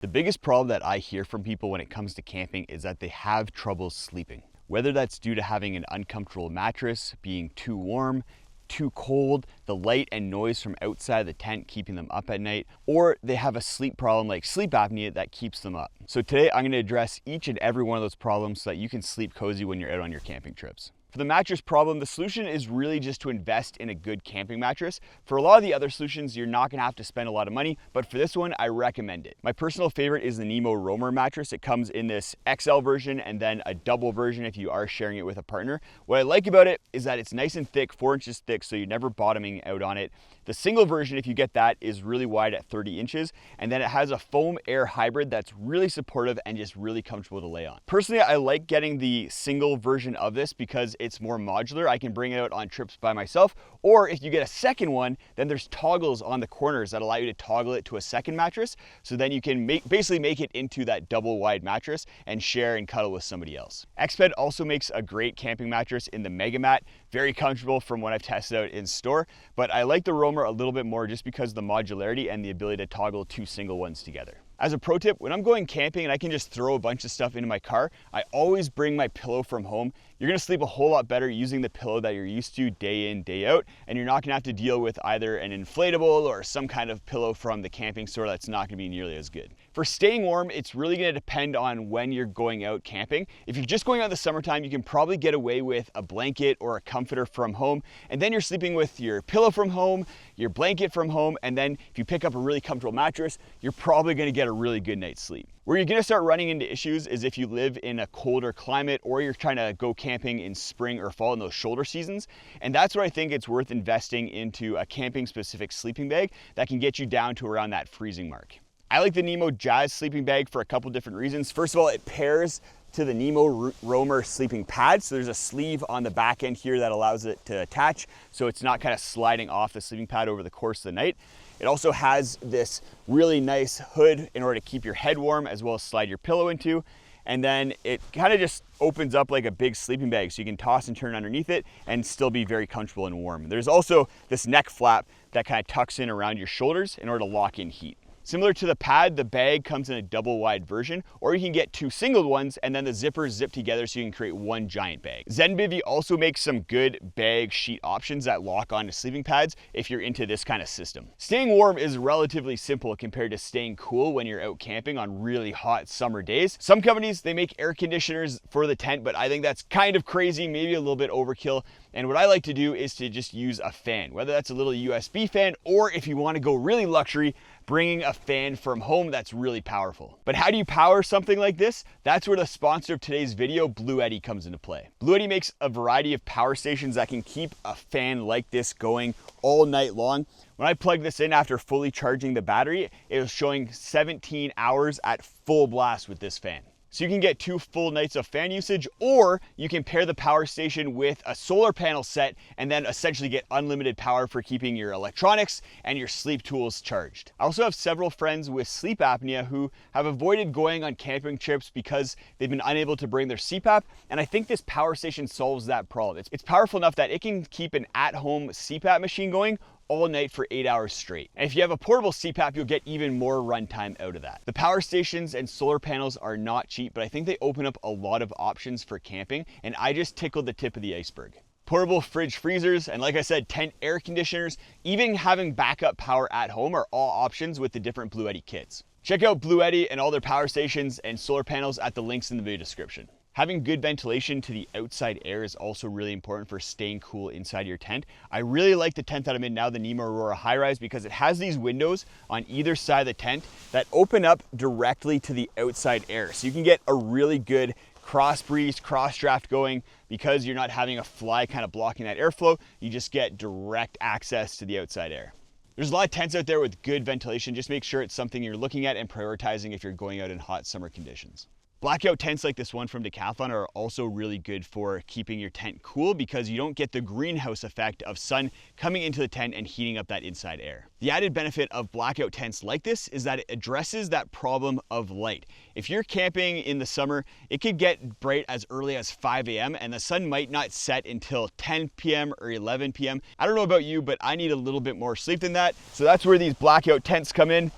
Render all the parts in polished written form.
The biggest problem that I hear from people when it comes to camping is that they have trouble sleeping. Whether that's due to having an uncomfortable mattress, being too warm, too cold, the light and noise from outside the tent keeping them up at night, or they have a sleep problem like sleep apnea that keeps them up. So today I'm going to address each and every one of those problems so that you can sleep cozy when you're out on your camping trips. For the mattress problem, the solution is really just to invest in a good camping mattress. For a lot of the other solutions, you're not gonna have to spend a lot of money, but for this one, I recommend it. My personal favorite is the Nemo Roamer mattress. It comes in this XL version and then a double version if you are sharing it with a partner. What I like about it is that it's nice and thick, 4 inches thick, so you're never bottoming out on it. The single version, if you get that, is really wide at 30 inches, and then it has a foam air hybrid that's really supportive and just really comfortable to lay on. Personally, I like getting the single version of this because it's more modular. I can bring it out on trips by myself, or if you get a second one, then there's toggles on the corners that allow you to toggle it to a second mattress, so then you can basically make it into that double wide mattress and share and cuddle with somebody else. Exped also makes a great camping mattress in the Megamat, very comfortable from what I've tested out in store, but I like the Roamer a little bit more just because of the modularity and the ability to toggle 2 single ones together. As a pro tip, when I'm going camping and I can just throw a bunch of stuff into my car, I always bring my pillow from home. You're gonna sleep a whole lot better using the pillow that you're used to day in, day out, and you're not gonna have to deal with either an inflatable or some kind of pillow from the camping store that's not gonna be nearly as good. For staying warm, it's really gonna depend on when you're going out camping. If you're just going out in the summertime, you can probably get away with a blanket or a comforter from home, and then you're sleeping with your pillow from home, your blanket from home, and then if you pick up a really comfortable mattress, you're probably gonna get a really good night's sleep. Where you're gonna start running into issues is if you live in a colder climate or you're trying to go camping in spring or fall in those shoulder seasons. And that's where I think it's worth investing into a camping specific sleeping bag that can get you down to around that freezing mark. I like the Nemo Jazz sleeping bag for a couple different reasons. First of all, it pairs to the Nemo Roamer sleeping pad. So there's a sleeve on the back end here that allows it to attach so it's not kind of sliding off the sleeping pad over the course of the night. It also has this really nice hood in order to keep your head warm as well as slide your pillow into. And then it kind of just opens up like a big sleeping bag so you can toss and turn underneath it and still be very comfortable and warm. There's also this neck flap that kind of tucks in around your shoulders in order to lock in heat. Similar to the pad, the bag comes in a double wide version, or you can get 2 single ones and then the zippers zip together so you can create 1 giant bag. Zenbivy also makes some good bag sheet options that lock onto sleeping pads if you're into this kind of system. Staying warm is relatively simple compared to staying cool when you're out camping on really hot summer days. Some companies, they make air conditioners for the tent, but I think that's kind of crazy, maybe a little bit overkill. And what I like to do is to just use a fan, whether that's a little USB fan, or if you want to go really luxury, bringing a fan from home that's really powerful. But how do you power something like this? That's where the sponsor of today's video, Bluetti, comes into play. Bluetti makes a variety of power stations that can keep a fan like this going all night long. When I plugged this in after fully charging the battery, it was showing 17 hours at full blast with this fan. So you can get 2 full nights of fan usage, or you can pair the power station with a solar panel set and then essentially get unlimited power for keeping your electronics and your sleep tools charged. I also have several friends with sleep apnea who have avoided going on camping trips because they've been unable to bring their CPAP, and I think this power station solves that problem. It's powerful enough that it can keep an at-home CPAP machine going all night for 8 hours straight. And if you have a portable CPAP, you'll get even more runtime out of that. The power stations and solar panels are not cheap, but I think they open up a lot of options for camping, and I just tickled the tip of the iceberg. Portable fridge freezers, and like I said, tent air conditioners, even having backup power at home are all options with the different Bluetti kits. Check out Bluetti and all their power stations and solar panels at the links in the video description. Having good ventilation to the outside air is also really important for staying cool inside your tent. I really like the tent that I'm in now, the Nemo Aurora High Rise, because it has these windows on either side of the tent that open up directly to the outside air. So you can get a really good cross breeze, cross draft going because you're not having a fly kind of blocking that airflow. You just get direct access to the outside air. There's a lot of tents out there with good ventilation. Just make sure it's something you're looking at and prioritizing if you're going out in hot summer conditions. Blackout tents like this one from Decathlon are also really good for keeping your tent cool because you don't get the greenhouse effect of sun coming into the tent and heating up that inside air. The added benefit of blackout tents like this is that it addresses that problem of light. If you're camping in the summer, it could get bright as early as 5 a.m. and the sun might not set until 10 p.m. or 11 p.m. I don't know about you, but I need a little bit more sleep than that. So that's where these blackout tents come in.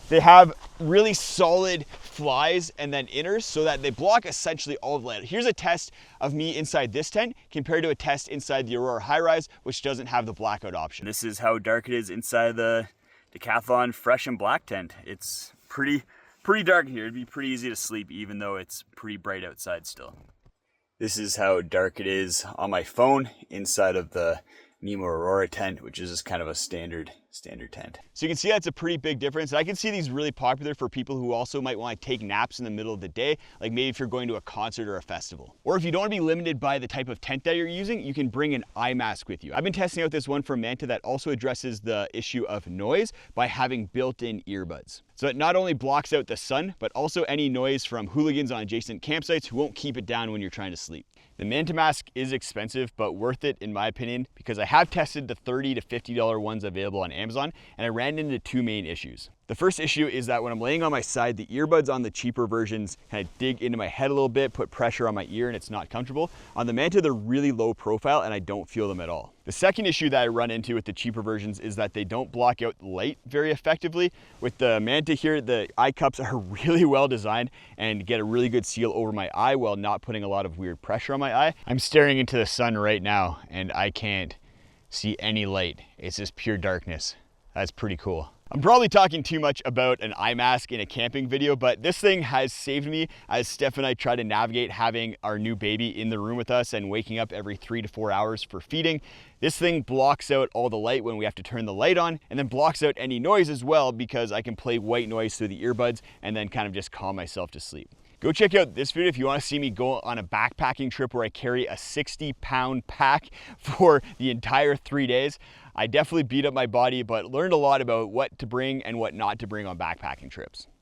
They have really solid flies and then inners so that they block essentially all of the light. Here's a test of me inside this tent compared to a test inside the Aurora High-Rise, which doesn't have the blackout option. This is how dark it is inside the Decathlon Fresh and Black tent. It's pretty dark here. It'd be pretty easy to sleep even though it's pretty bright outside still. This is how dark it is on my phone inside of the Nemo Aurora tent, which is just kind of a standard tent. So you can see that's a pretty big difference. I can see these really popular for people who also might want to take naps in the middle of the day, like maybe if you're going to a concert or a festival. Or if you don't want to be limited by the type of tent that you're using, you can bring an eye mask with you. I've been testing out this one from Manta that also addresses the issue of noise by having built-in earbuds. So it not only blocks out the sun, but also any noise from hooligans on adjacent campsites who won't keep it down when you're trying to sleep. The Manta mask is expensive, but worth it in my opinion, because I have tested the $30 to $50 ones available on Amazon, and I ran into two main issues. The first issue is that when I'm laying on my side, the earbuds on the cheaper versions kind of dig into my head a little bit, put pressure on my ear, and it's not comfortable. On the Manta, they're really low profile and I don't feel them at all. The second issue that I run into with the cheaper versions is that they don't block out light very effectively. With the Manta here, the eye cups are really well designed and get a really good seal over my eye while not putting a lot of weird pressure on my eye. I'm staring into the sun right now and I can't see any light. It's just pure darkness. That's pretty cool. I'm probably talking too much about an eye mask in a camping video, but this thing has saved me as Steph and I try to navigate having our new baby in the room with us and waking up every 3 to 4 hours for feeding. This thing blocks out all the light when we have to turn the light on, and then blocks out any noise as well because I can play white noise through the earbuds and then kind of just calm myself to sleep. Go check out this video if you want to see me go on a backpacking trip where I carry a 60-pound pack for the entire 3 days. I definitely beat up my body, but learned a lot about what to bring and what not to bring on backpacking trips.